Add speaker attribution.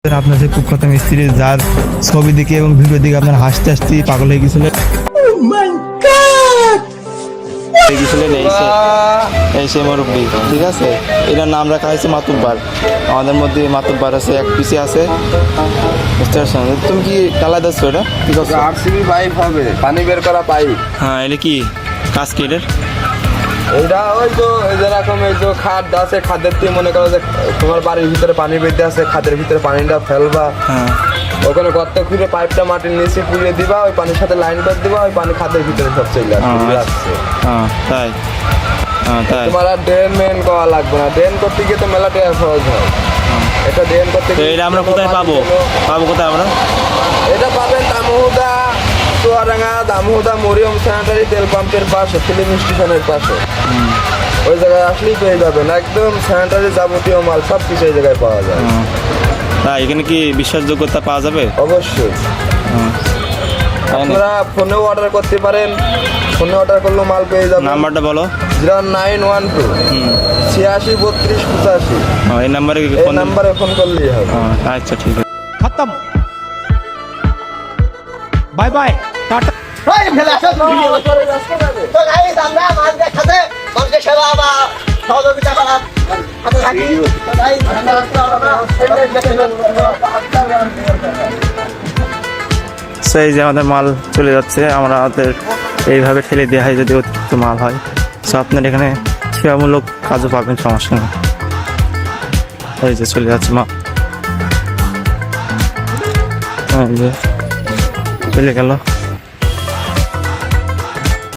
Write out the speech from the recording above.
Speaker 1: আপনার যে কুখ্যাত মিস্ত্রি যার ছবি দেখে এবং ভিডিও দেখে আপনার হাসতে হাসতে পাগল হয়ে গেছিলেন এই সে মুরব্বী, ঠিক আছে। এটার নাম রাখা হয়েছে মাতুব্বার। আমাদের মধ্যে মাতুব্বার আছে, এক পিসে আছে, বুঝতে পারছেন? তুমি কি ডালাই দিচ্ছ? এটা কি করছো?
Speaker 2: আরসিবি পাইপ হবে, পানি বের করা পাইপ।
Speaker 1: হ্যাঁ, এটা কি কাজ কি এটার?
Speaker 2: এইটা ওই তো যেরকম এই যে খাদ আছে, খাদের দিয়ে মনে করো যে তোমার বাড়ির ভিতরে পানি বেঁধে আছে, খাদের ভিতরে পানিটা ফেলবা,
Speaker 1: হ্যাঁ,
Speaker 2: ওখানে গর্ত খুঁড়ে পাইপটা মাটির নিচে পুড়িয়ে দিবা, ওই পানির সাথে লাইন করে দিবা, ওই পানি খাদের ভিতরে সব চলে আসছে।
Speaker 1: হ্যাঁ তাই, হ্যাঁ তাই।
Speaker 2: তোমার আর ড্রেন মেন করা লাগবে না, ড্রেন করতে গিয়ে তো মেলা টাকা খরচ হয়। এটা ড্রেন করতে
Speaker 1: তো
Speaker 2: গিয়ে
Speaker 1: এটা আমরা কোথায় পাবো? কোথায় আমরা?
Speaker 2: এটা পাবেন দামোহদা, চুয়াডাঙ্গা, দামোহদা মরিয়ম স্যানিটারি তেল পাম্পের পাশে, ফিলিং স্টেশনের পাশে। ওই জায়গায় আসলেই পেয়ে যাবেন, একদম স্যানিটারি যাবতীয় মাল সব কিছু এই জায়গায় পাওয়া যায়।
Speaker 1: তাই এখানে কি বিশ্বাসযোগ্যতা পাওয়া যাবে?
Speaker 2: অবশ্যই। আপনারা ফোনেও অর্ডার করতে পারেন, ফোনে অর্ডার করলেও মাল পেয়ে যাবেন।
Speaker 1: নাম্বারটা বলো।
Speaker 2: 0912 86 32 85।
Speaker 1: এই নাম্বারে
Speaker 2: এই নাম্বারে ফোন করলেই হবে।
Speaker 1: আচ্ছা, ঠিক আছে।
Speaker 3: खत्म बाय बाय टाटा
Speaker 4: তো গাইস আমরা মাছ দেখাতে মানুষের সেবা বা সহযোগিতা করা হাতে থাকি। তো গাইস
Speaker 1: এই যে আমাদের মাল চলে যাচ্ছে, আমাদের এইভাবে ঠেলে দেওয়া হয় যদি অতিরিক্ত মাল হয়। সো আপনার এখানে সেবামূলক কাজও পাবেন, সমস্যা নেই। এই যে চলে যাচ্ছে মাল, এই যে চলে গেল।